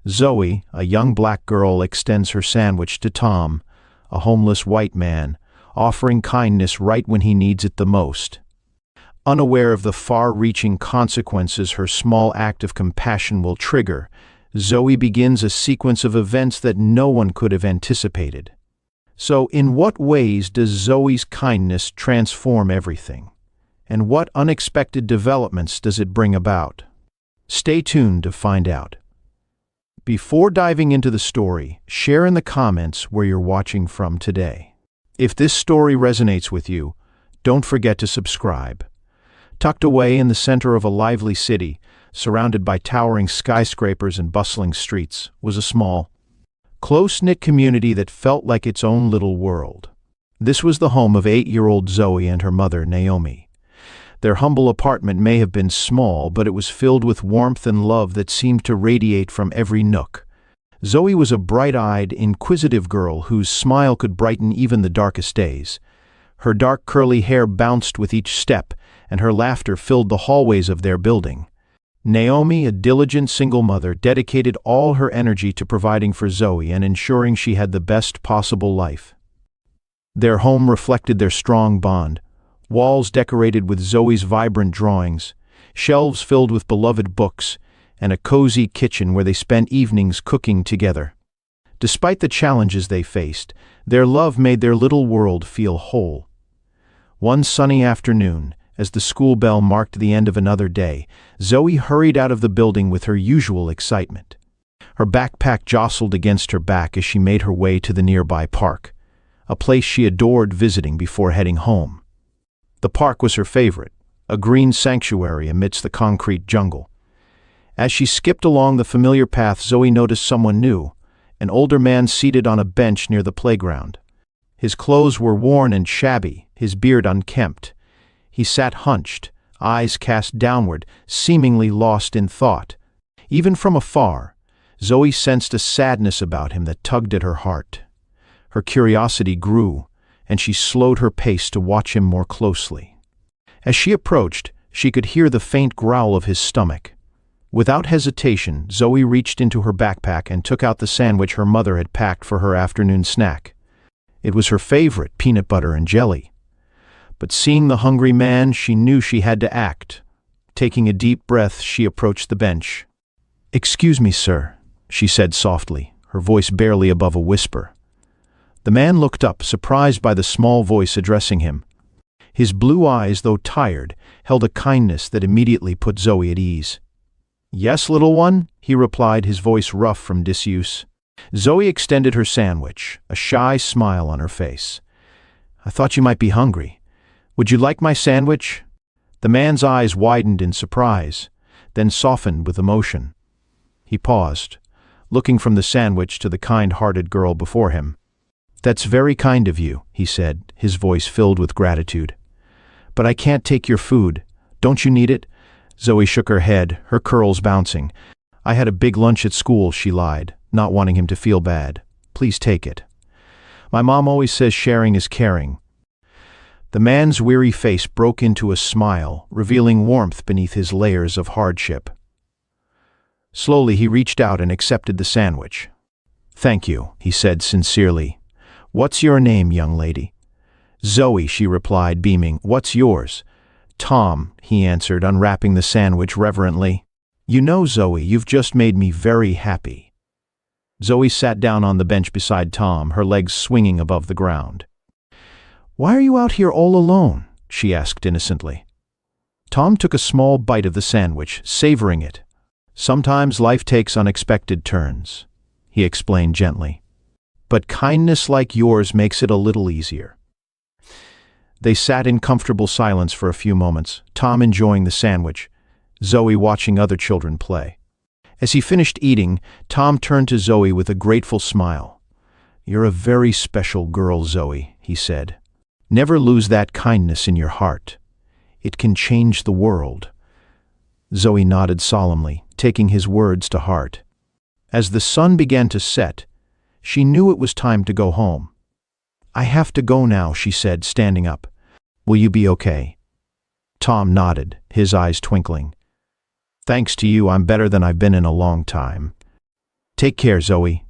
Zoe, a young black girl, extends her sandwich to Tom, a homeless white man, offering kindness right when he needs it the most. Unaware of the far-reaching consequences her small act of compassion will trigger, Zoe begins a sequence of events that no one could have anticipated. So, in what ways does Zoe's kindness transform everything? And what unexpected developments does it bring about? Stay tuned to find out. Before diving into the story, share in the comments where you're watching from today. If this story resonates with you, don't forget to subscribe. Tucked away in the center of a lively city, surrounded by towering skyscrapers and bustling streets, was a small, close-knit community that felt like its own little world. This was the home of 8-year-old Zoe and her mother, Naomi. Their humble apartment may have been small, but it was filled with warmth and love that seemed to radiate from every nook. Zoe was a bright-eyed, inquisitive girl whose smile could brighten even the darkest days. Her dark curly hair bounced with each step, and her laughter filled the hallways of their building. Naomi, a diligent single mother, dedicated all her energy to providing for Zoe and ensuring she had the best possible life. Their home reflected their strong bond. Walls decorated with Zoe's vibrant drawings, shelves filled with beloved books, and a cozy kitchen where they spent evenings cooking together. Despite the challenges they faced, their love made their little world feel whole. One sunny afternoon, as the school bell marked the end of another day, Zoe hurried out of the building with her usual excitement. Her backpack jostled against her back as she made her way to the nearby park, a place she adored visiting before heading home. The park was her favorite, a green sanctuary amidst the concrete jungle. As she skipped along the familiar path, Zoe noticed someone new, an older man seated on a bench near the playground. His clothes were worn and shabby, his beard unkempt. He sat hunched, eyes cast downward, seemingly lost in thought. Even from afar, Zoe sensed a sadness about him that tugged at her heart. Her curiosity grew, and she slowed her pace to watch him more closely. As she approached, she could hear the faint growl of his stomach. Without hesitation, Zoe reached into her backpack and took out the sandwich her mother had packed for her afternoon snack. It was her favorite, peanut butter and jelly. But seeing the hungry man, she knew she had to act. Taking a deep breath, she approached the bench. "Excuse me, sir," she said softly, her voice barely above a whisper. The man looked up, surprised by the small voice addressing him. His blue eyes, though tired, held a kindness that immediately put Zoe at ease. "Yes, little one," he replied, his voice rough from disuse. Zoe extended her sandwich, a shy smile on her face. "I thought you might be hungry. Would you like my sandwich?" The man's eyes widened in surprise, then softened with emotion. He paused, looking from the sandwich to the kind-hearted girl before him. "That's very kind of you," he said, his voice filled with gratitude. "But I can't take your food. Don't you need it?" Zoe shook her head, her curls bouncing. "I had a big lunch at school," she lied, not wanting him to feel bad. "Please take it. My mom always says sharing is caring." The man's weary face broke into a smile, revealing warmth beneath his layers of hardship. Slowly he reached out and accepted the sandwich. "Thank you," he said sincerely. "What's your name, young lady?" "Zoe," she replied, beaming. "What's yours?" "Tom," he answered, unwrapping the sandwich reverently. "You know, Zoe, you've just made me very happy." Zoe sat down on the bench beside Tom, her legs swinging above the ground. "Why are you out here all alone?" she asked innocently. Tom took a small bite of the sandwich, savoring it. "Sometimes life takes unexpected turns," he explained gently. "But kindness like yours makes it a little easier." They sat in comfortable silence for a few moments, Tom enjoying the sandwich, Zoe watching other children play. As he finished eating, Tom turned to Zoe with a grateful smile. "You're a very special girl, Zoe," he said. "Never lose that kindness in your heart. It can change the world." Zoe nodded solemnly, taking his words to heart. As the sun began to set, she knew it was time to go home. "I have to go now," she said, standing up. "Will you be okay?" Tom nodded, his eyes twinkling. "Thanks to you, I'm better than I've been in a long time." Take care, Zoe."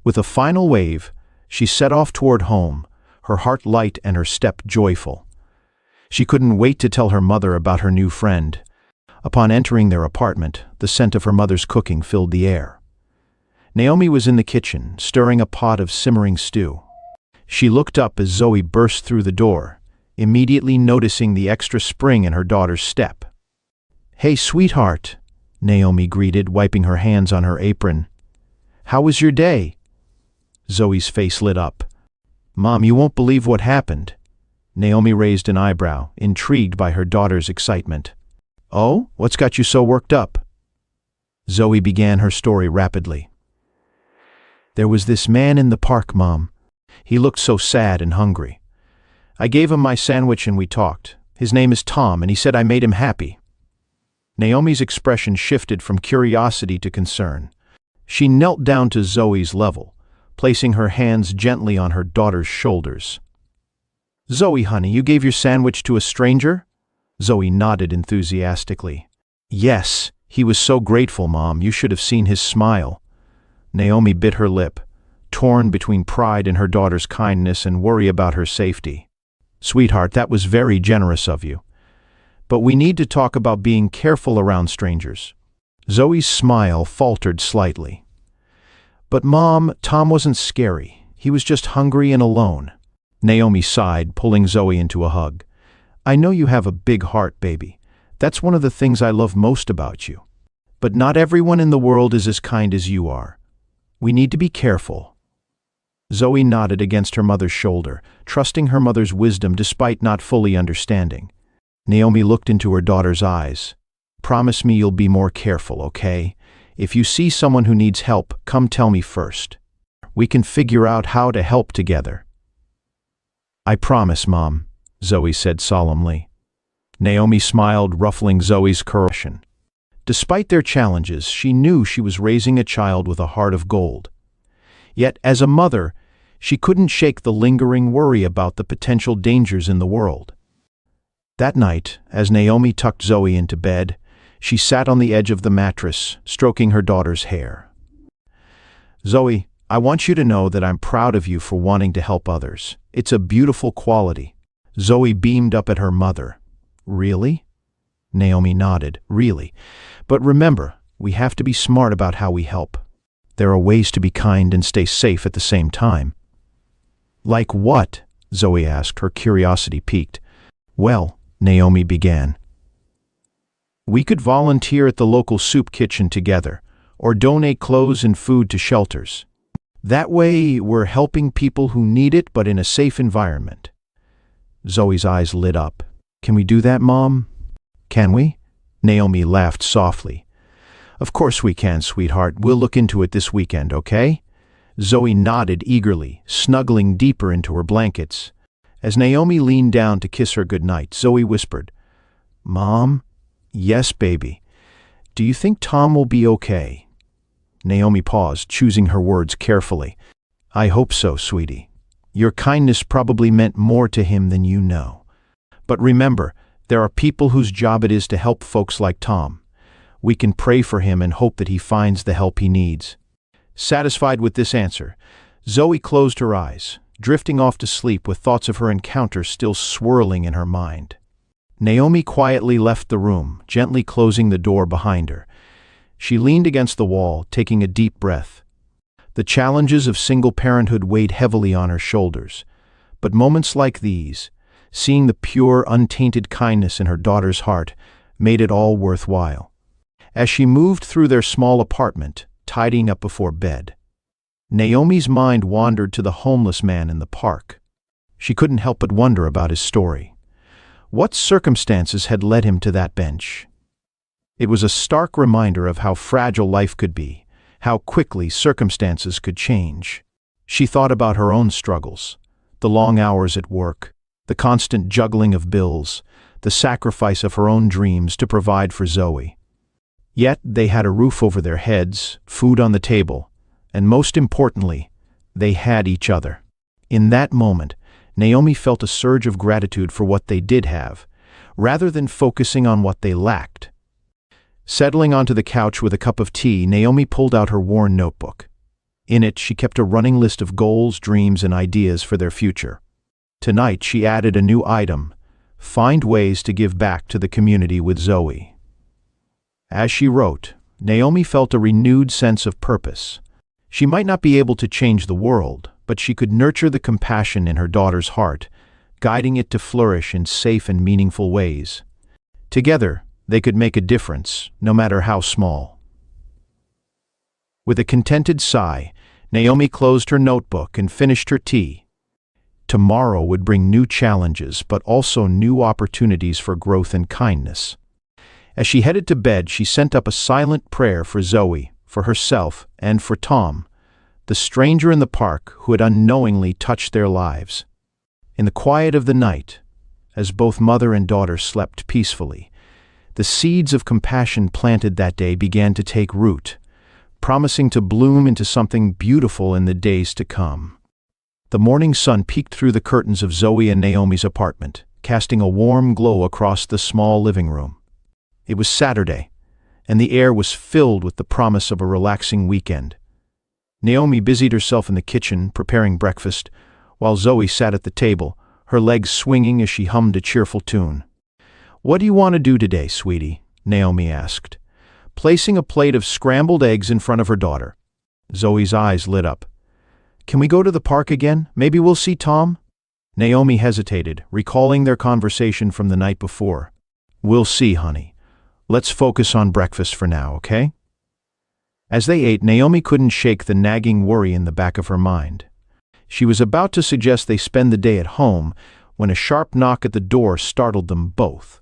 With a final wave, she set off toward home, her heart light and her step joyful. She couldn't wait to tell her mother about her new friend. Upon entering their apartment, the scent of her mother's cooking filled the air. Naomi was in the kitchen, stirring a pot of simmering stew. She looked up as Zoe burst through the door, immediately noticing the extra spring in her daughter's step. "Hey, sweetheart," Naomi greeted, wiping her hands on her apron. "How was your day?" Zoe's face lit up. "Mom, you won't believe what happened." Naomi raised an eyebrow, intrigued by her daughter's excitement. "Oh, what's got you so worked up?" Zoe began her story rapidly. "There was this man in the park, Mom. He looked so sad and hungry. I gave him my sandwich and we talked. His name is Tom, and he said I made him happy." Naomi's expression shifted from curiosity to concern. She knelt down to Zoe's level, placing her hands gently on her daughter's shoulders. "Zoe, honey, you gave your sandwich to a stranger?" Zoe nodded enthusiastically. "Yes, he was so grateful, Mom. You should have seen his smile." Naomi bit her lip, torn between pride in her daughter's kindness and worry about her safety. "Sweetheart, that was very generous of you. But we need to talk about being careful around strangers." Zoe's smile faltered slightly. "But Mom, Tom wasn't scary. He was just hungry and alone." Naomi sighed, pulling Zoe into a hug. "I know you have a big heart, baby. That's one of the things I love most about you. But not everyone in the world is as kind as you are. We need to be careful." Zoe nodded against her mother's shoulder, trusting her mother's wisdom despite not fully understanding. Naomi looked into her daughter's eyes. "Promise me you'll be more careful, okay? If you see someone who needs help, come tell me first. We can figure out how to help together." "I promise, Mom," Zoe said solemnly. Naomi smiled, ruffling Zoe's curl. Despite their challenges, she knew she was raising a child with a heart of gold. Yet, as a mother, she couldn't shake the lingering worry about the potential dangers in the world. That night, as Naomi tucked Zoe into bed, she sat on the edge of the mattress, stroking her daughter's hair. "Zoe, I want you to know that I'm proud of you for wanting to help others. It's a beautiful quality." Zoe beamed up at her mother. "Really?" Naomi nodded. "Really. But remember, we have to be smart about how we help. There are ways to be kind and stay safe at the same time." "Like what?" Zoe asked, her curiosity piqued. "Well," Naomi began, "we could volunteer at the local soup kitchen together, or donate clothes and food to shelters. That way, we're helping people who need it, but in a safe environment." Zoe's eyes lit up. "Can we do that, Mom?" "Can we?" Naomi laughed softly. "Of course we can, sweetheart. We'll look into it this weekend, okay?" Zoe nodded eagerly, snuggling deeper into her blankets. As Naomi leaned down to kiss her goodnight, Zoe whispered, "Mom?" "Yes, baby. Do you think Tom will be okay?" Naomi paused, choosing her words carefully. "I hope so, sweetie. Your kindness probably meant more to him than you know. But remember, there are people whose job it is to help folks like Tom. We can pray for him and hope that he finds the help he needs." Satisfied with this answer, Zoe closed her eyes, drifting off to sleep with thoughts of her encounter still swirling in her mind. Naomi quietly left the room, gently closing the door behind her. She leaned against the wall, taking a deep breath. The challenges of single parenthood weighed heavily on her shoulders, but moments like these, seeing the pure, untainted kindness in her daughter's heart, made it all worthwhile. As she moved through their small apartment, tidying up before bed, Naomi's mind wandered to the homeless man in the park. She couldn't help but wonder about his story. What circumstances had led him to that bench? It was a stark reminder of how fragile life could be, how quickly circumstances could change. She thought about her own struggles, the long hours at work, the constant juggling of bills, the sacrifice of her own dreams to provide for Zoe. Yet they had a roof over their heads, food on the table, and most importantly, they had each other. In that moment, Naomi felt a surge of gratitude for what they did have, rather than focusing on what they lacked. Settling onto the couch with a cup of tea, Naomi pulled out her worn notebook. In it, she kept a running list of goals, dreams, and ideas for their future. Tonight, she added a new item: find ways to give back to the community with Zoe. As she wrote, Naomi felt a renewed sense of purpose. She might not be able to change the world, but she could nurture the compassion in her daughter's heart, guiding it to flourish in safe and meaningful ways. Together, they could make a difference, no matter how small. With a contented sigh, Naomi closed her notebook and finished her tea. Tomorrow would bring new challenges, but also new opportunities for growth and kindness. As she headed to bed, she sent up a silent prayer for Zoe, for herself, and for Tom, the stranger in the park who had unknowingly touched their lives. In the quiet of the night, as both mother and daughter slept peacefully, the seeds of compassion planted that day began to take root, promising to bloom into something beautiful in the days to come. The morning sun peeked through the curtains of Zoe and Naomi's apartment, casting a warm glow across the small living room. It was Saturday, and the air was filled with the promise of a relaxing weekend. Naomi busied herself in the kitchen, preparing breakfast, while Zoe sat at the table, her legs swinging as she hummed a cheerful tune. "What do you want to do today, sweetie?" Naomi asked, placing a plate of scrambled eggs in front of her daughter. Zoe's eyes lit up. "Can we go to the park again? Maybe we'll see Tom?" Naomi hesitated, recalling their conversation from the night before. "We'll see, honey. Let's focus on breakfast for now, okay?" As they ate, Naomi couldn't shake the nagging worry in the back of her mind. She was about to suggest they spend the day at home when a sharp knock at the door startled them both.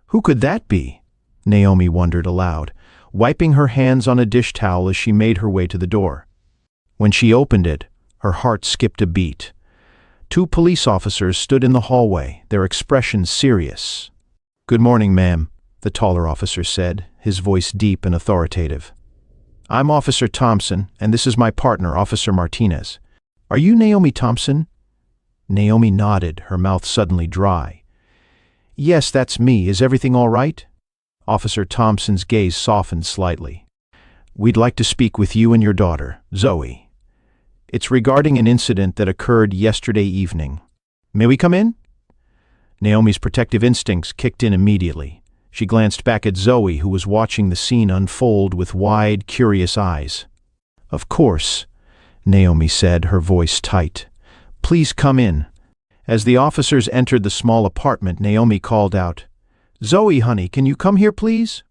Who could that be? Naomi wondered aloud, wiping her hands on a dish towel as she made her way to the door. When she opened it, her heart skipped a beat. 2 police officers stood in the hallway, their expressions serious. "Good morning, ma'am," the taller officer said, his voice deep and authoritative. "I'm Officer Thompson, and this is my partner, Officer Martinez. Are you Naomi Thompson?" Naomi nodded, her mouth suddenly dry. "Yes, that's me. Is everything all right?" Officer Thompson's gaze softened slightly. "We'd like to speak with you and your daughter, Zoe. It's regarding an incident that occurred yesterday evening. May we come in?" Naomi's protective instincts kicked in immediately. She glanced back at Zoe, who was watching the scene unfold with wide, curious eyes. "Of course," Naomi said, her voice tight. "Please come in." As the officers entered the small apartment, Naomi called out, "Zoe, honey, can you come here, please?"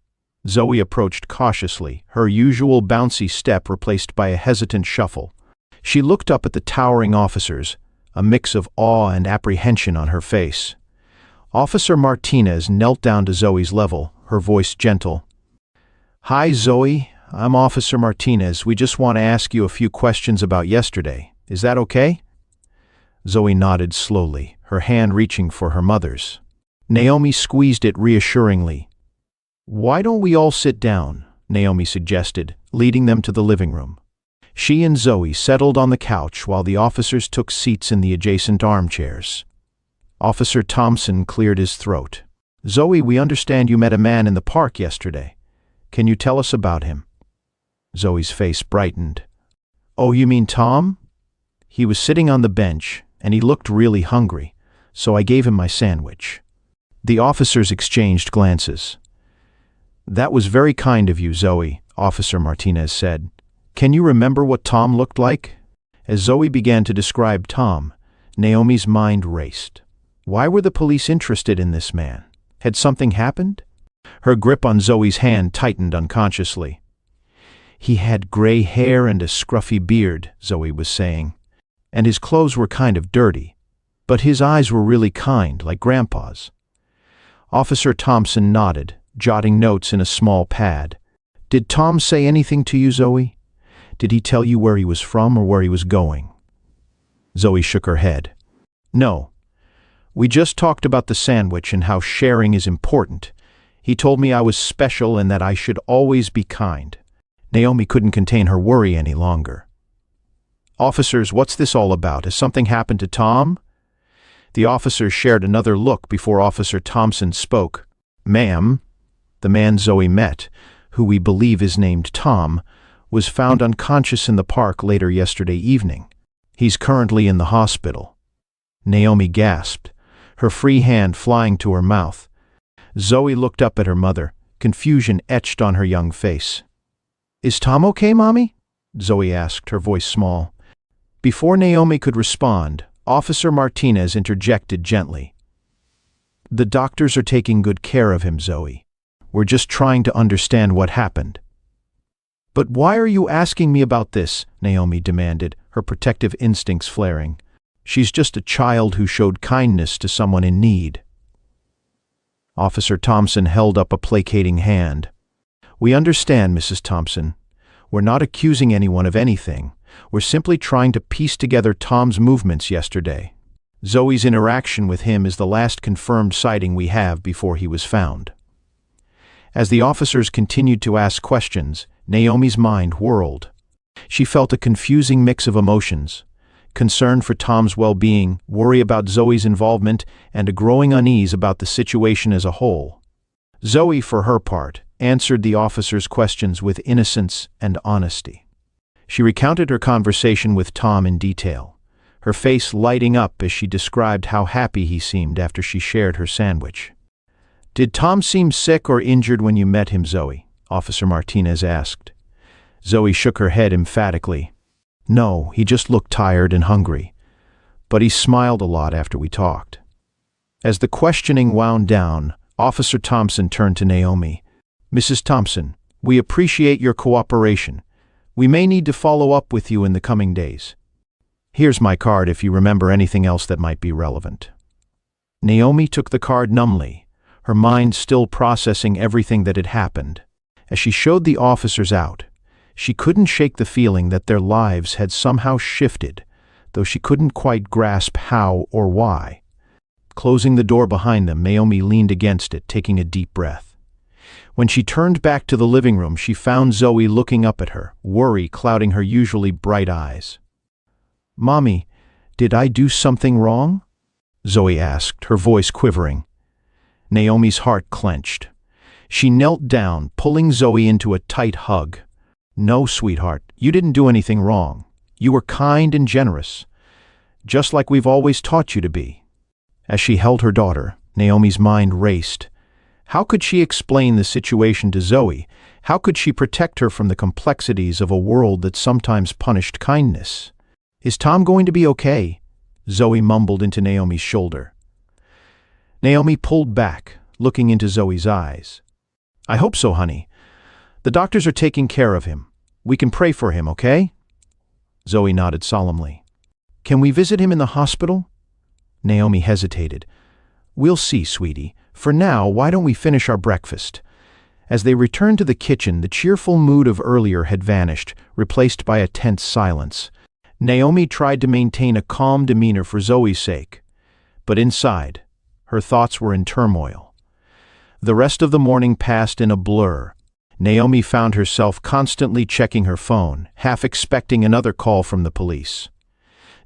Zoe approached cautiously, her usual bouncy step replaced by a hesitant shuffle. She looked up at the towering officers, a mix of awe and apprehension on her face. Officer Martinez knelt down to Zoe's level, her voice gentle. "Hi, Zoe. I'm Officer Martinez. We just want to ask you a few questions about yesterday. Is that okay?" Zoe nodded slowly, her hand reaching for her mother's. Naomi squeezed it reassuringly. "Why don't we all sit down?" Naomi suggested, leading them to the living room. She and Zoe settled on the couch while the officers took seats in the adjacent armchairs. Officer Thompson cleared his throat. "Zoe, we understand you met a man in the park yesterday. Can you tell us about him?" Zoe's face brightened. "Oh, you mean Tom? He was sitting on the bench, and he looked really hungry, so I gave him my sandwich." The officers exchanged glances. "That was very kind of you, Zoe," Officer Martinez said. "Can you remember what Tom looked like?" As Zoe began to describe Tom, Naomi's mind raced. Why were the police interested in this man? Had something happened? Her grip on Zoe's hand tightened unconsciously. "He had gray hair and a scruffy beard," Zoe was saying, "and his clothes were kind of dirty, but his eyes were really kind, like Grandpa's." Officer Thompson nodded, jotting notes in a small pad. "Did Tom say anything to you, Zoe? Did he tell you where he was from or where he was going?" Zoe shook her head. "No. We just talked about the sandwich and how sharing is important. He told me I was special and that I should always be kind." Naomi couldn't contain her worry any longer. "Officers, what's this all about? Has something happened to Tom?" The officers shared another look before Officer Thompson spoke. "Ma'am," The man Zoe met, who we believe is named Tom, was found unconscious in the park later yesterday evening. He's currently in the hospital." Naomi gasped, her free hand flying to her mouth. Zoe looked up at her mother, confusion etched on her young face. "Is Tom okay, Mommy?" Zoe asked, her voice small. Before Naomi could respond, Officer Martinez interjected gently. "The doctors are taking good care of him, Zoe. We're just trying to understand what happened." "But why are you asking me about this?" Naomi demanded, her protective instincts flaring. "She's just a child who showed kindness to someone in need." Officer Thompson held up a placating hand. "We understand, Mrs. Thompson. We're not accusing anyone of anything. We're simply trying to piece together Tom's movements yesterday. Zoe's interaction with him is the last confirmed sighting we have before he was found." As the officers continued to ask questions, Naomi's mind whirled. She felt a confusing mix of emotions: concern for Tom's well-being, worry about Zoe's involvement, and a growing unease about the situation as a whole. Zoe, for her part, answered the officers' questions with innocence and honesty. She recounted her conversation with Tom in detail, her face lighting up as she described how happy he seemed after she shared her sandwich. "Did Tom seem sick or injured when you met him, Zoe?" Officer Martinez asked. Zoe shook her head emphatically. "No, he just looked tired and hungry. But he smiled a lot after we talked." As the questioning wound down, Officer Thompson turned to Naomi. "Mrs. Thompson, we appreciate your cooperation. We may need to follow up with you in the coming days. Here's my card if you remember anything else that might be relevant." Naomi took the card numbly, her mind still processing everything that had happened. As she showed the officers out, she couldn't shake the feeling that their lives had somehow shifted, though she couldn't quite grasp how or why. Closing the door behind them, Naomi leaned against it, taking a deep breath. When she turned back to the living room, she found Zoe looking up at her, worry clouding her usually bright eyes. "Mommy, did I do something wrong?" Zoe asked, her voice quivering. Naomi's heart clenched. She knelt down, pulling Zoe into a tight hug. "No, sweetheart, you didn't do anything wrong. You were kind and generous, just like we've always taught you to be." As she held her daughter, Naomi's mind raced. How could she explain the situation to Zoe? How could she protect her from the complexities of a world that sometimes punished kindness? "Is Tom going to be okay?" Zoe mumbled into Naomi's shoulder. Naomi pulled back, looking into Zoe's eyes. "I hope so, honey. The doctors are taking care of him. We can pray for him, okay?" Zoe nodded solemnly. "Can we visit him in the hospital?" Naomi hesitated. "We'll see, sweetie. For now, why don't we finish our breakfast?" As they returned to the kitchen, the cheerful mood of earlier had vanished, replaced by a tense silence. Naomi tried to maintain a calm demeanor for Zoe's sake, but inside, her thoughts were in turmoil. The rest of the morning passed in a blur. Naomi found herself constantly checking her phone, half expecting another call from the police.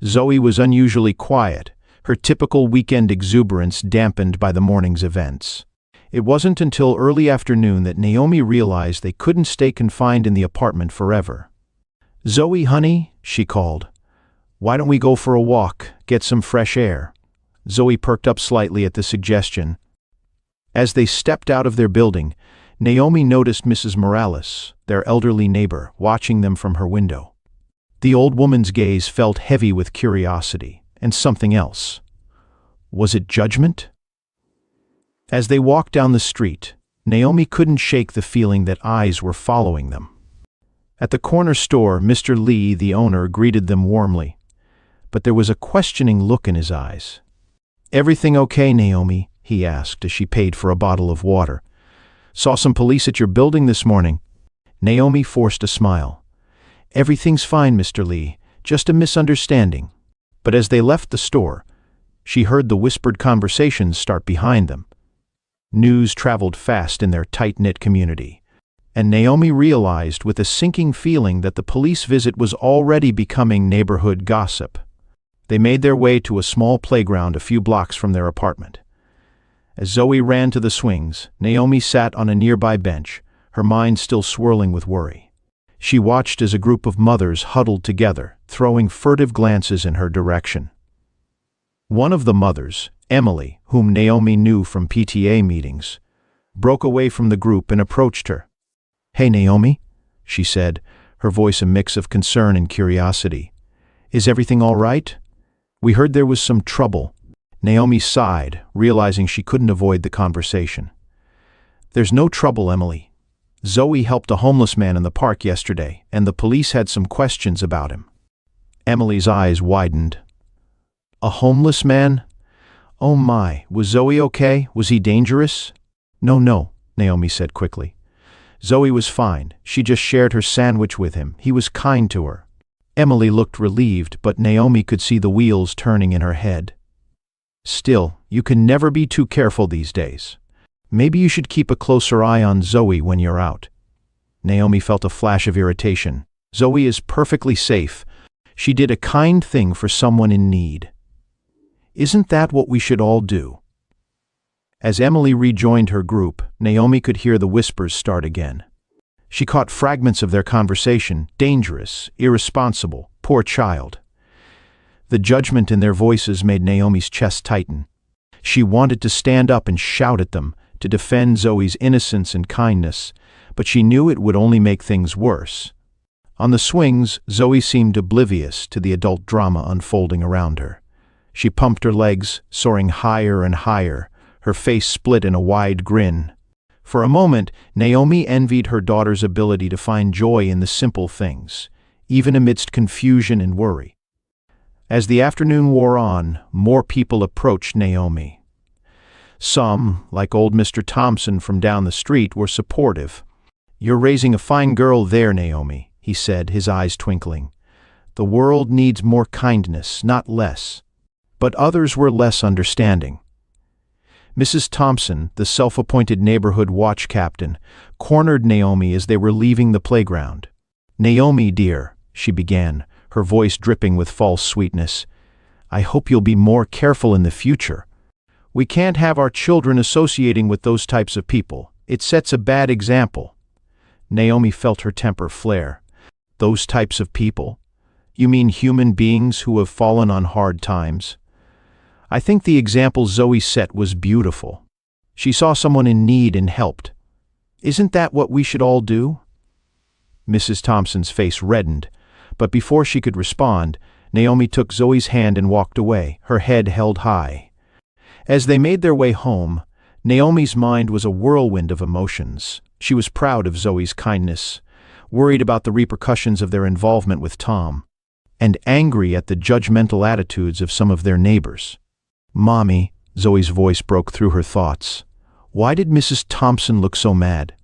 Zoe was unusually quiet, her typical weekend exuberance dampened by the morning's events. It wasn't until early afternoon that Naomi realized they couldn't stay confined in the apartment forever. "Zoe, honey," she called. "Why don't we go for a walk, get some fresh air?" Zoe perked up slightly at the suggestion. As they stepped out of their building, Naomi noticed Mrs. Morales, their elderly neighbor, watching them from her window. The old woman's gaze felt heavy with curiosity, and something else. Was it judgment? As they walked down the street, Naomi couldn't shake the feeling that eyes were following them. At the corner store, Mr. Lee, the owner, greeted them warmly, but there was a questioning look in his eyes. "Everything okay, Naomi?" he asked as she paid for a bottle of water. "Saw some police at your building this morning." Naomi forced a smile. "Everything's fine, Mr. Lee, just a misunderstanding." But as they left the store, she heard the whispered conversations start behind them. News traveled fast in their tight-knit community, and Naomi realized with a sinking feeling that the police visit was already becoming neighborhood gossip. They made their way to a small playground a few blocks from their apartment. As Zoe ran to the swings, Naomi sat on a nearby bench, her mind still swirling with worry. She watched as a group of mothers huddled together, throwing furtive glances in her direction. One of the mothers, Emily, whom Naomi knew from PTA meetings, broke away from the group and approached her. "Hey, Naomi," she said, her voice a mix of concern and curiosity. "Is everything all right? We heard there was some trouble." Naomi sighed, realizing she couldn't avoid the conversation. "There's no trouble, Emily. Zoe helped a homeless man in the park yesterday, and the police had some questions about him." Emily's eyes widened. "A homeless man? Oh my, was Zoe okay? Was he dangerous?" No, Naomi said quickly. "Zoe was fine. She just shared her sandwich with him. He was kind to her." Emily looked relieved, but Naomi could see the wheels turning in her head. "Still, you can never be too careful these days. Maybe you should keep a closer eye on Zoe when you're out." Naomi felt a flash of irritation. Zoe is perfectly safe. She did a kind thing for someone in need. Isn't that what we should all do? As Emily rejoined her group, Naomi could hear the whispers start again. She caught fragments of their conversation: dangerous, irresponsible, poor child. The judgment in their voices made Naomi's chest tighten. She wanted to stand up and shout at them, to defend Zoe's innocence and kindness, but she knew it would only make things worse. On the swings, Zoe seemed oblivious to the adult drama unfolding around her. She pumped her legs, soaring higher and higher, her face split in a wide grin. For a moment, Naomi envied her daughter's ability to find joy in the simple things, even amidst confusion and worry. As the afternoon wore on, more people approached Naomi. Some, like old Mr. Thompson from down the street, were supportive. "You're raising a fine girl there, Naomi," he said, his eyes twinkling. "The world needs more kindness, not less." But others were less understanding. Mrs. Thompson, the self-appointed neighborhood watch captain, cornered Naomi as they were leaving the playground. "Naomi, dear," she began, her voice dripping with false sweetness, "I hope you'll be more careful in the future. We can't have our children associating with those types of people. It sets a bad example." Naomi felt her temper flare. "Those types of people? You mean human beings who have fallen on hard times?" "I think the example Zoe set was beautiful. She saw someone in need and helped. Isn't that what we should all do?" Mrs. Thompson's face reddened, but before she could respond, Naomi took Zoe's hand and walked away, her head held high. As they made their way home, Naomi's mind was a whirlwind of emotions. She was proud of Zoe's kindness, worried about the repercussions of their involvement with Tom, and angry at the judgmental attitudes of some of their neighbors. "Mommy," Zoe's voice broke through her thoughts. "Why did Mrs. Thompson look so mad?"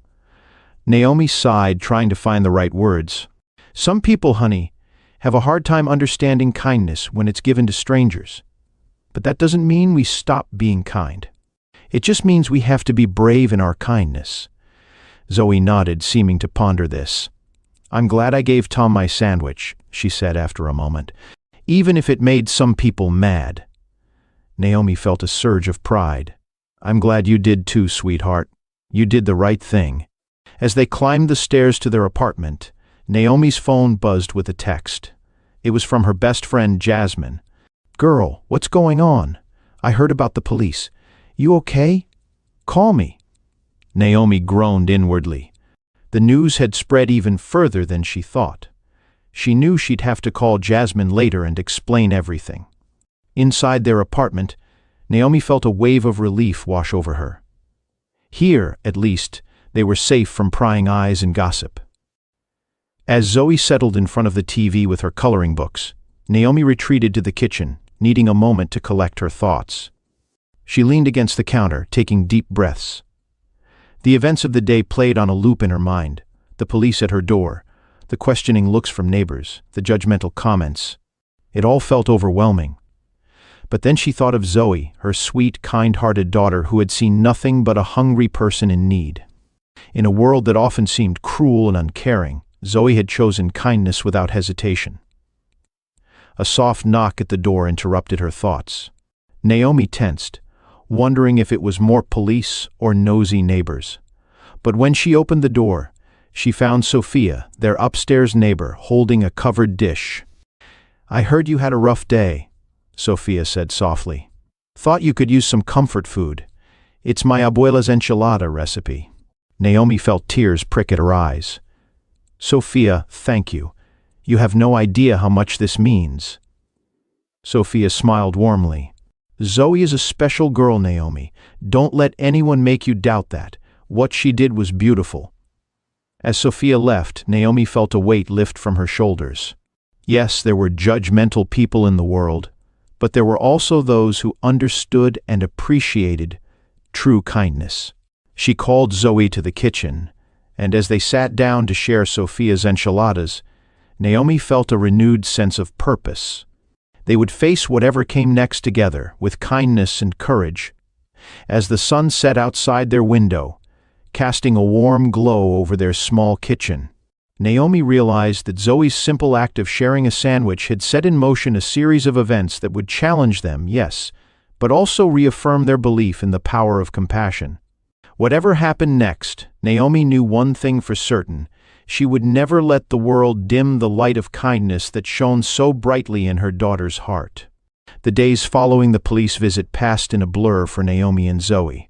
Naomi sighed, trying to find the right words. "Some people, honey, have a hard time understanding kindness when it's given to strangers. But that doesn't mean we stop being kind. It just means we have to be brave in our kindness." Zoe nodded, seeming to ponder this. "I'm glad I gave Tom my sandwich," she said after a moment, "even if it made some people mad." Naomi felt a surge of pride. "I'm glad you did too, sweetheart. You did the right thing." As they climbed the stairs to their apartment, Naomi's phone buzzed with a text. It was from her best friend, Jasmine. "Girl, what's going on? I heard about the police. You okay? Call me." Naomi groaned inwardly. The news had spread even further than she thought. She knew she'd have to call Jasmine later and explain everything. Inside their apartment, Naomi felt a wave of relief wash over her. Here, at least, they were safe from prying eyes and gossip. As Zoe settled in front of the TV with her coloring books, Naomi retreated to the kitchen, needing a moment to collect her thoughts. She leaned against the counter, taking deep breaths. The events of the day played on a loop in her mind: the police at her door, the questioning looks from neighbors, the judgmental comments. It all felt overwhelming. But then she thought of Zoe, her sweet, kind-hearted daughter who had seen nothing but a hungry person in need. In a world that often seemed cruel and uncaring, Zoe had chosen kindness without hesitation. A soft knock at the door interrupted her thoughts. Naomi tensed. wondering if it was more police or nosy neighbors. But when she opened the door, she found Sophia, their upstairs neighbor, holding a covered dish. "I heard you had a rough day," Sophia said softly. "Thought you could use some comfort food. It's my abuela's enchilada recipe." Naomi felt tears prick at her eyes. "Sophia, thank you. You have no idea how much this means." Sophia smiled warmly. "Zoe is a special girl, Naomi. Don't let anyone make you doubt that. What she did was beautiful." As Sophia left, Naomi felt a weight lift from her shoulders. Yes, there were judgmental people in the world, but there were also those who understood and appreciated true kindness. She called Zoe to the kitchen, and as they sat down to share Sophia's enchiladas, Naomi felt a renewed sense of purpose. They would face whatever came next together with kindness and courage. As the sun set outside their window, casting a warm glow over their small kitchen, Naomi realized that Zoe's simple act of sharing a sandwich had set in motion a series of events that would challenge them, yes, but also reaffirm their belief in the power of compassion. Whatever happened next, Naomi knew one thing for certain: she would never let the world dim the light of kindness that shone so brightly in her daughter's heart. The days following the police visit passed in a blur for Naomi and Zoe.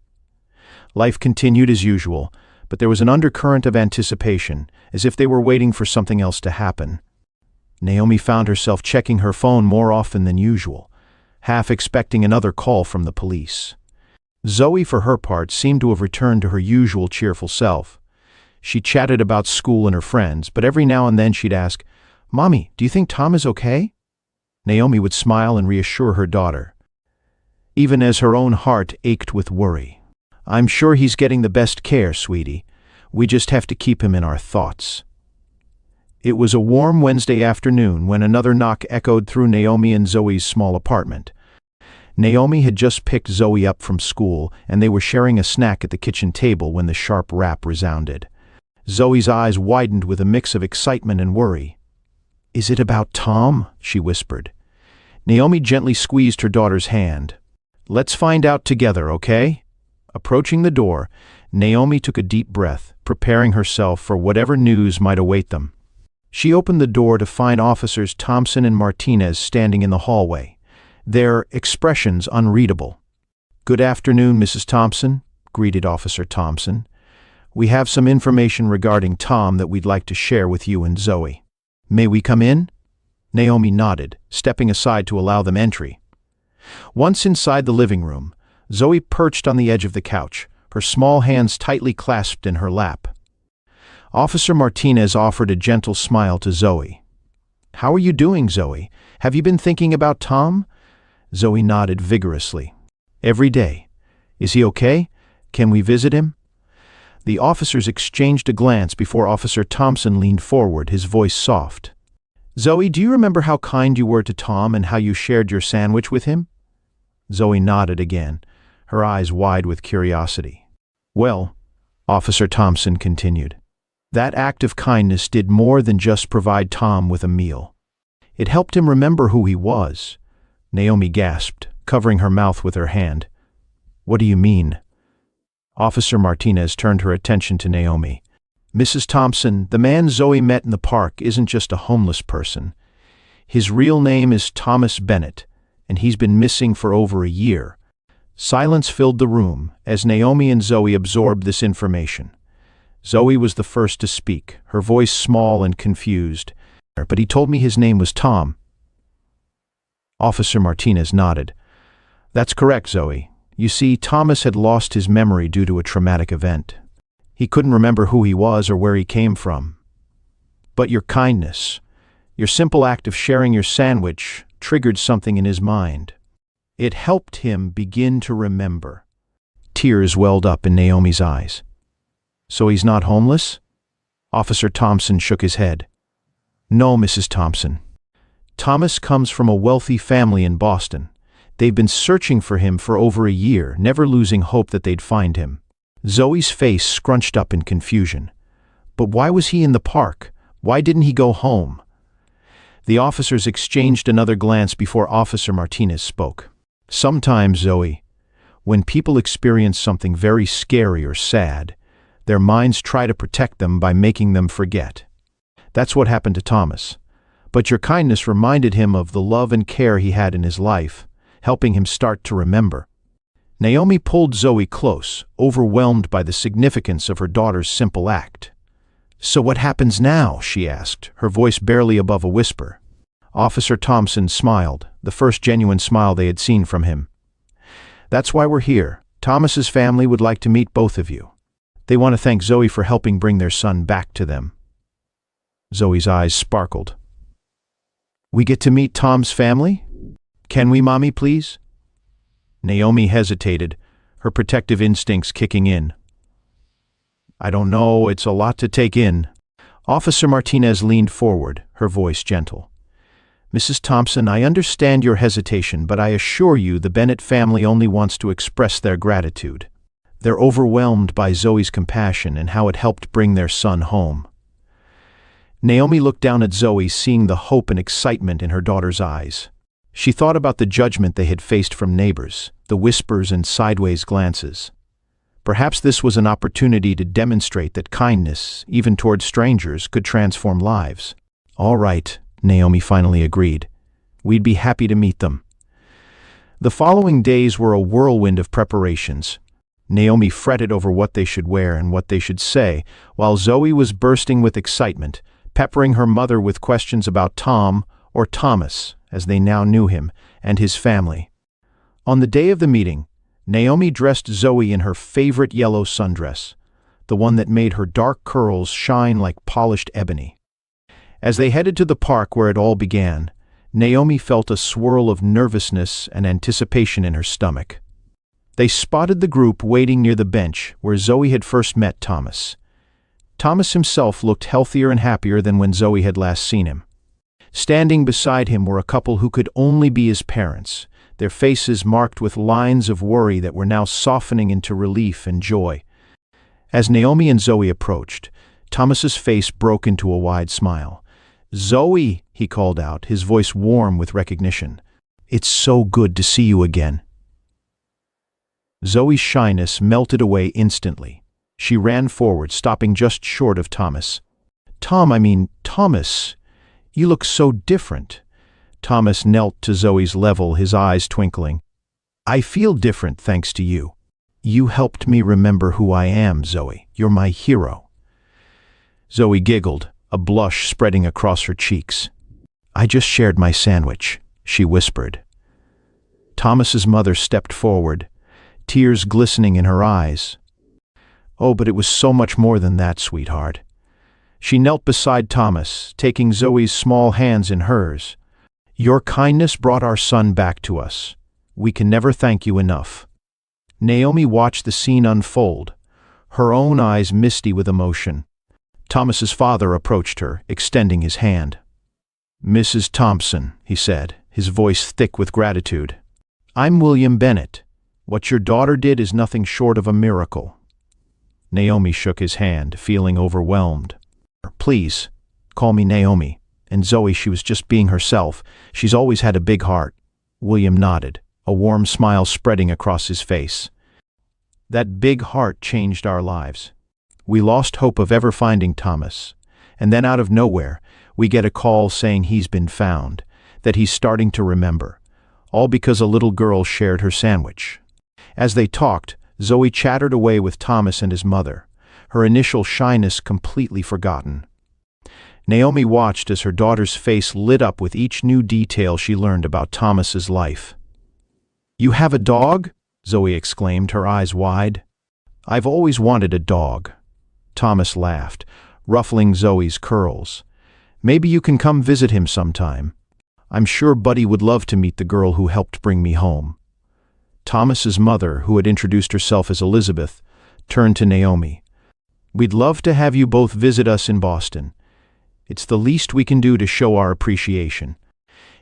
Life continued as usual, but there was an undercurrent of anticipation, as if they were waiting for something else to happen. Naomi found herself checking her phone more often than usual, half expecting another call from the police. Zoe, for her part, seemed to have returned to her usual cheerful self. She chatted about school and her friends, but every now and then she'd ask, "Mommy, do you think Tom is okay?" Naomi would smile and reassure her daughter, even as her own heart ached with worry. "I'm sure he's getting the best care, sweetie. We just have to keep him in our thoughts." It was a warm Wednesday afternoon when another knock echoed through Naomi and Zoe's small apartment. Naomi had just picked Zoe up from school, and they were sharing a snack at the kitchen table when the sharp rap resounded. Zoe's eyes widened with a mix of excitement and worry. "Is it about Tom?" she whispered. Naomi gently squeezed her daughter's hand. "Let's find out together, okay?" Approaching the door, Naomi took a deep breath, preparing herself for whatever news might await them. She opened the door to find Officers Thompson and Martinez standing in the hallway, their expressions unreadable. "Good afternoon, Mrs. Thompson," greeted Officer Thompson. "We have some information regarding Tom that we'd like to share with you and Zoe. May we come in?" Naomi nodded, stepping aside to allow them entry. Once inside the living room, Zoe perched on the edge of the couch, her small hands tightly clasped in her lap. Officer Martinez offered a gentle smile to Zoe. "How are you doing, Zoe? Have you been thinking about Tom?" Zoe nodded vigorously. "Every day. Is he okay? Can we visit him?" The officers exchanged a glance before Officer Thompson leaned forward, his voice soft. "Zoe, do you remember how kind you were to Tom and how you shared your sandwich with him?" Zoe nodded again, her eyes wide with curiosity. "Well," Officer Thompson continued, "that act of kindness did more than just provide Tom with a meal. It helped him remember who he was." Naomi gasped, covering her mouth with her hand. "What do you mean?" Officer Martinez turned her attention to Naomi. "Mrs. Thompson, the man Zoe met in the park isn't just a homeless person. His real name is Thomas Bennett, and he's been missing for over a year." Silence filled the room as Naomi and Zoe absorbed this information. Zoe was the first to speak, her voice small and confused. "But he told me his name was Tom." Officer Martinez nodded. "That's correct, Zoe. You see, Thomas had lost his memory due to a traumatic event. He couldn't remember who he was or where he came from. But your kindness, your simple act of sharing your sandwich, triggered something in his mind. It helped him begin to remember." Tears welled up in Naomi's eyes. "So he's not homeless?" Officer Thompson shook his head. "No, Mrs. Thompson. Thomas comes from a wealthy family in Boston. They've been searching for him for over a year, never losing hope that they'd find him." Zoe's face scrunched up in confusion. "But why was he in the park? Why didn't he go home?" The officers exchanged another glance before Officer Martinez spoke. "Sometimes, Zoe, When people experience something very scary or sad, their minds try to protect them by making them forget. That's what happened to Thomas. But your kindness reminded him of the love and care he had in his life, helping him start to remember. Naomi pulled Zoe close, overwhelmed by the significance of her daughter's simple act. "So what happens now?" she asked, her voice barely above a whisper. Officer Thompson smiled, the first genuine smile they had seen from him. "That's why we're here. Thomas's family would like to meet both of you. They want to thank Zoe for helping bring their son back to them." Zoe's eyes sparkled. "We get to meet Tom's family? Can we, Mommy, please?" Naomi hesitated, her protective instincts kicking in. "I don't know, it's a lot to take in." Officer Martinez leaned forward, her voice gentle. "Mrs. Thompson, I understand your hesitation, but I assure you the Bennett family only wants to express their gratitude. They're overwhelmed by Zoe's compassion and how it helped bring their son home." Naomi looked down at Zoe, seeing the hope and excitement in her daughter's eyes. She thought about the judgment they had faced from neighbors, the whispers and sideways glances. Perhaps this was an opportunity to demonstrate that kindness, even toward strangers, could transform lives. "All right," Naomi finally agreed. "We'd be happy to meet them." The following days were a whirlwind of preparations. Naomi fretted over what they should wear and what they should say, while Zoe was bursting with excitement, peppering her mother with questions about Tom, or Thomas, as they now knew him, and his family. On the day of the meeting, Naomi dressed Zoe in her favorite yellow sundress, the one that made her dark curls shine like polished ebony. As they headed to the park where it all began, Naomi felt a swirl of nervousness and anticipation in her stomach. They spotted the group waiting near the bench where Zoe had first met Thomas. Thomas himself looked healthier and happier than when Zoe had last seen him. Standing beside him were a couple who could only be his parents, their faces marked with lines of worry that were now softening into relief and joy. As Naomi and Zoe approached, Thomas's face broke into a wide smile. "Zoe," he called out, his voice warm with recognition. "It's so good to see you again." Zoe's shyness melted away instantly. She ran forward, stopping just short of Thomas. Thomas, you look so different." Thomas knelt to Zoe's level, his eyes twinkling. "I feel different thanks to you. You helped me remember who I am, Zoe. You're my hero." Zoe giggled, a blush spreading across her cheeks. "I just shared my sandwich," she whispered. Thomas's mother stepped forward, tears glistening in her eyes. "Oh, but it was so much more than that, sweetheart." She knelt beside Thomas, taking Zoe's small hands in hers. "Your kindness brought our son back to us. We can never thank you enough." Naomi watched the scene unfold, her own eyes misty with emotion. Thomas's father approached her, extending his hand. "Mrs. Thompson," he said, his voice thick with gratitude. "I'm William Bennett. What your daughter did is nothing short of a miracle." Naomi shook his hand, feeling overwhelmed. "Please, call me Naomi." And Zoe, she was just being herself. She's always had a big heart. William nodded, a warm smile spreading across his face. "That big heart changed our lives. We lost hope of ever finding Thomas, and then out of nowhere, we get a call saying he's been found, that he's starting to remember, all because a little girl shared her sandwich." As they talked, Zoe chattered away with Thomas and his mother, her initial shyness completely forgotten. Naomi watched as her daughter's face lit up with each new detail she learned about Thomas's life. "You have a dog?" Zoe exclaimed, her eyes wide. "I've always wanted a dog." Thomas laughed, ruffling Zoe's curls. "Maybe you can come visit him sometime. I'm sure Buddy would love to meet the girl who helped bring me home." Thomas's mother, who had introduced herself as Elizabeth, turned to Naomi. "We'd love to have you both visit us in Boston. It's the least we can do to show our appreciation."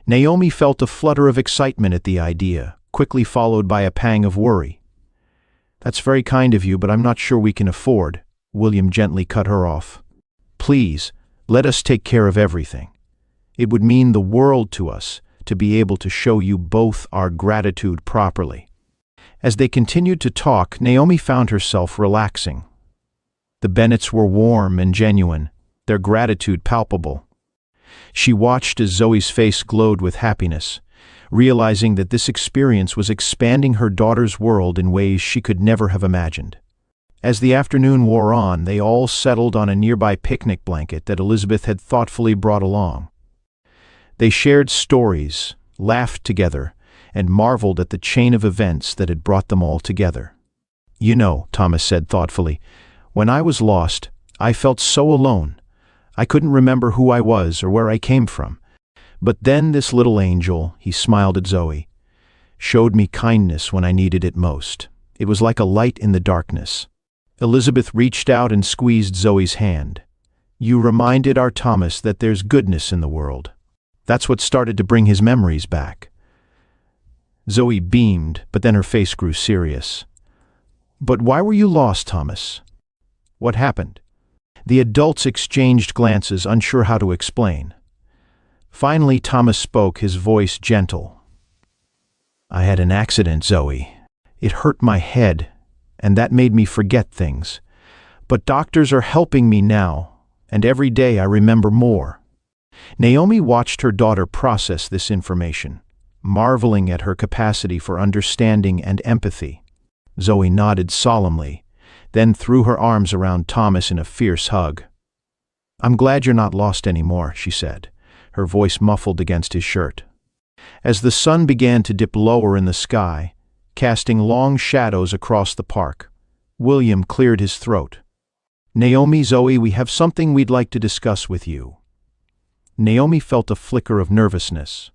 Naomi felt a flutter of excitement at the idea, quickly followed by a pang of worry. "That's very kind of you, but I'm not sure we can afford," William gently cut her off. "Please, let us take care of everything. It would mean the world to us to be able to show you both our gratitude properly." As they continued to talk, Naomi found herself relaxing. The Bennets were warm and genuine, their gratitude palpable. She watched as Zoe's face glowed with happiness, realizing that this experience was expanding her daughter's world in ways she could never have imagined. As the afternoon wore on, they all settled on a nearby picnic blanket that Elizabeth had thoughtfully brought along. They shared stories, laughed together, and marveled at the chain of events that had brought them all together. "You know," Thomas said thoughtfully, "when I was lost, I felt so alone. I couldn't remember who I was or where I came from. But then this little angel," he smiled at Zoe, "showed me kindness when I needed it most. It was like a light in the darkness." Elizabeth reached out and squeezed Zoe's hand. "You reminded our Thomas that there's goodness in the world." That's what started to bring his memories back. Zoe beamed, but then her face grew serious. "But why were you lost, Thomas? What happened?" The adults exchanged glances, unsure how to explain. Finally, Thomas spoke, his voice gentle. "I had an accident, Zoe. It hurt my head, and that made me forget things. But doctors are helping me now, and every day I remember more." Naomi watched her daughter process this information, marveling at her capacity for understanding and empathy. Zoe nodded solemnly, then threw her arms around Thomas in a fierce hug. "I'm glad you're not lost anymore," she said, her voice muffled against his shirt. As the sun began to dip lower in the sky, casting long shadows across the park, William cleared his throat. "Naomi, Zoe, we have something we'd like to discuss with you." Naomi felt a flicker of nervousness.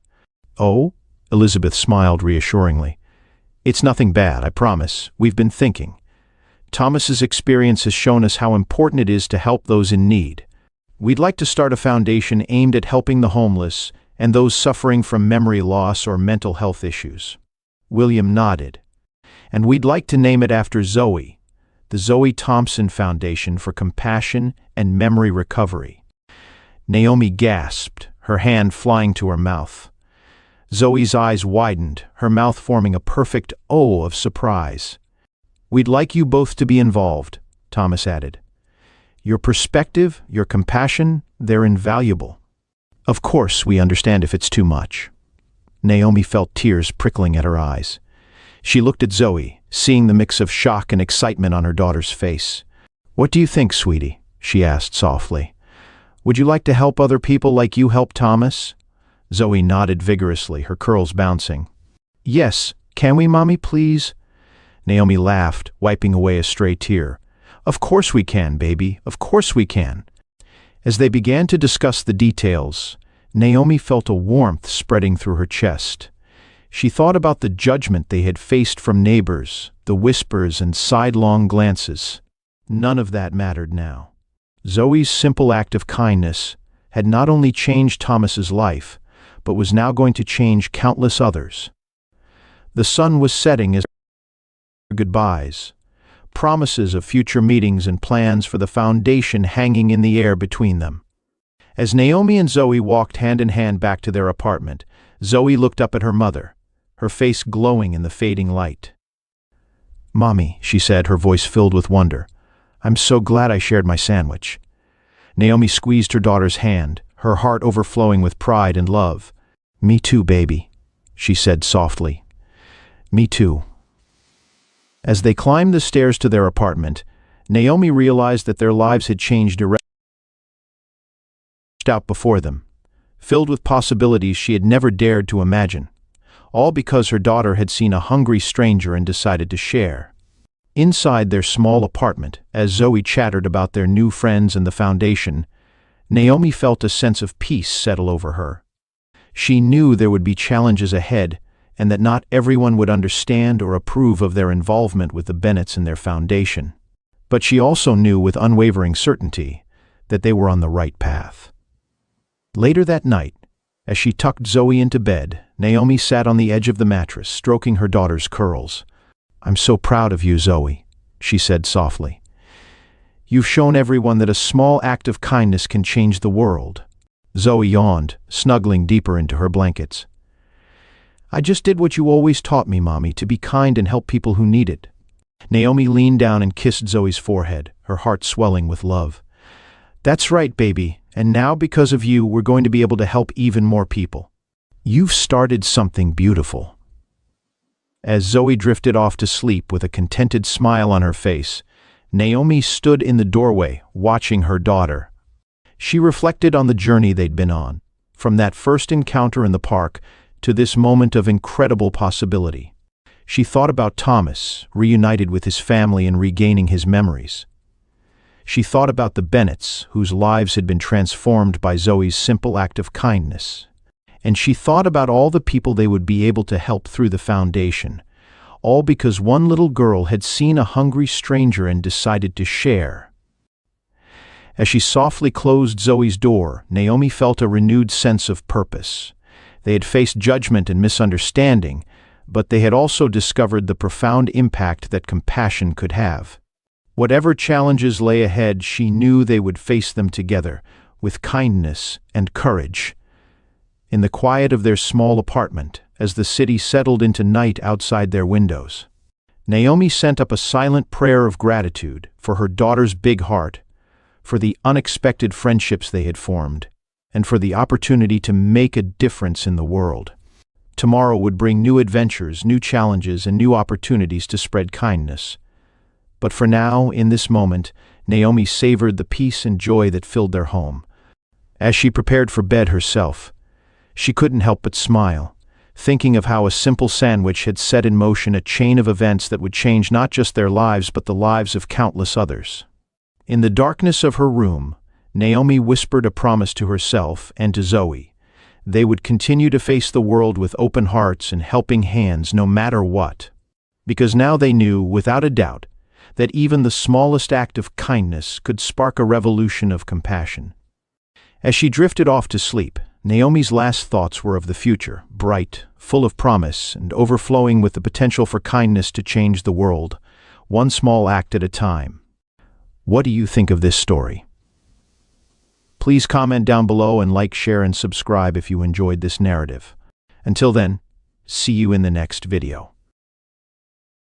"Oh?" Elizabeth smiled reassuringly. "It's nothing bad, I promise. We've been thinking. Thomas's experience has shown us how important it is to help those in need. We'd like to start a foundation aimed at helping the homeless and those suffering from memory loss or mental health issues." William nodded. "And we'd like to name it after Zoe, the Zoe Thompson Foundation for Compassion and Memory Recovery." Naomi gasped, her hand flying to her mouth. Zoe's eyes widened, her mouth forming a perfect O of surprise. "We'd like you both to be involved," Thomas added. "Your perspective, your compassion, they're invaluable." "Of course, we understand if it's too much." Naomi felt tears prickling at her eyes. She looked at Zoe, seeing the mix of shock and excitement on her daughter's face. "What do you think, sweetie?" she asked softly. "Would you like to help other people like you helped Thomas?" Zoe nodded vigorously, her curls bouncing. "Yes, can we, Mommy, please?" Naomi laughed, wiping away a stray tear. "Of course we can, baby, of course we can." As they began to discuss the details, Naomi felt a warmth spreading through her chest. She thought about the judgment they had faced from neighbors, the whispers and sidelong glances. None of that mattered now. Zoe's simple act of kindness had not only changed Thomas's life, but was now going to change countless others. The sun was setting as goodbyes, promises of future meetings and plans for the foundation hanging in the air between them. As Naomi and Zoe walked hand in hand back to their apartment, Zoe looked up at her mother, her face glowing in the fading light. "Mommy," she said, her voice filled with wonder, "I'm so glad I shared my sandwich." Naomi squeezed her daughter's hand, her heart overflowing with pride and love. "Me too, baby," she said softly. "Me too." As they climbed the stairs to their apartment, Naomi realized that their lives had changed out before them, filled with possibilities she had never dared to imagine, all because her daughter had seen a hungry stranger and decided to share. Inside their small apartment, as Zoe chattered about their new friends and the foundation, Naomi felt a sense of peace settle over her. She knew there would be challenges ahead, and that not everyone would understand or approve of their involvement with the Bennets and their foundation. But she also knew with unwavering certainty that they were on the right path. Later that night, as she tucked Zoe into bed, Naomi sat on the edge of the mattress, stroking her daughter's curls. "I'm so proud of you, Zoe," she said softly. "You've shown everyone that a small act of kindness can change the world." Zoe yawned, snuggling deeper into her blankets. "I just did what you always taught me, Mommy, to be kind and help people who need it." Naomi leaned down and kissed Zoe's forehead, her heart swelling with love. "That's right, baby, and now because of you, we're going to be able to help even more people. You've started something beautiful." As Zoe drifted off to sleep with a contented smile on her face, Naomi stood in the doorway, watching her daughter. She reflected on the journey they'd been on, from that first encounter in the park to this moment of incredible possibility. She thought about Thomas, reunited with his family and regaining his memories. She thought about the Bennetts, whose lives had been transformed by Zoe's simple act of kindness. And she thought about all the people they would be able to help through the foundation, all because one little girl had seen a hungry stranger and decided to share. As she softly closed Zoe's door, Naomi felt a renewed sense of purpose. They had faced judgment and misunderstanding, but they had also discovered the profound impact that compassion could have. Whatever challenges lay ahead, she knew they would face them together, with kindness and courage. In the quiet of their small apartment, as the city settled into night outside their windows, Naomi sent up a silent prayer of gratitude for her daughter's big heart, for the unexpected friendships they had formed, and for the opportunity to make a difference in the world. Tomorrow would bring new adventures, new challenges, and new opportunities to spread kindness. But for now, in this moment, Naomi savored the peace and joy that filled their home. As she prepared for bed herself, she couldn't help but smile, thinking of how a simple sandwich had set in motion a chain of events that would change not just their lives but the lives of countless others. In the darkness of her room, Naomi whispered a promise to herself and to Zoe. They would continue to face the world with open hearts and helping hands no matter what. Because now they knew, without a doubt, that even the smallest act of kindness could spark a revolution of compassion. As she drifted off to sleep, Naomi's last thoughts were of the future, bright, full of promise, and overflowing with the potential for kindness to change the world, one small act at a time. What do you think of this story? Please comment down below and like, share, and subscribe if you enjoyed this narrative. Until then, see you in the next video.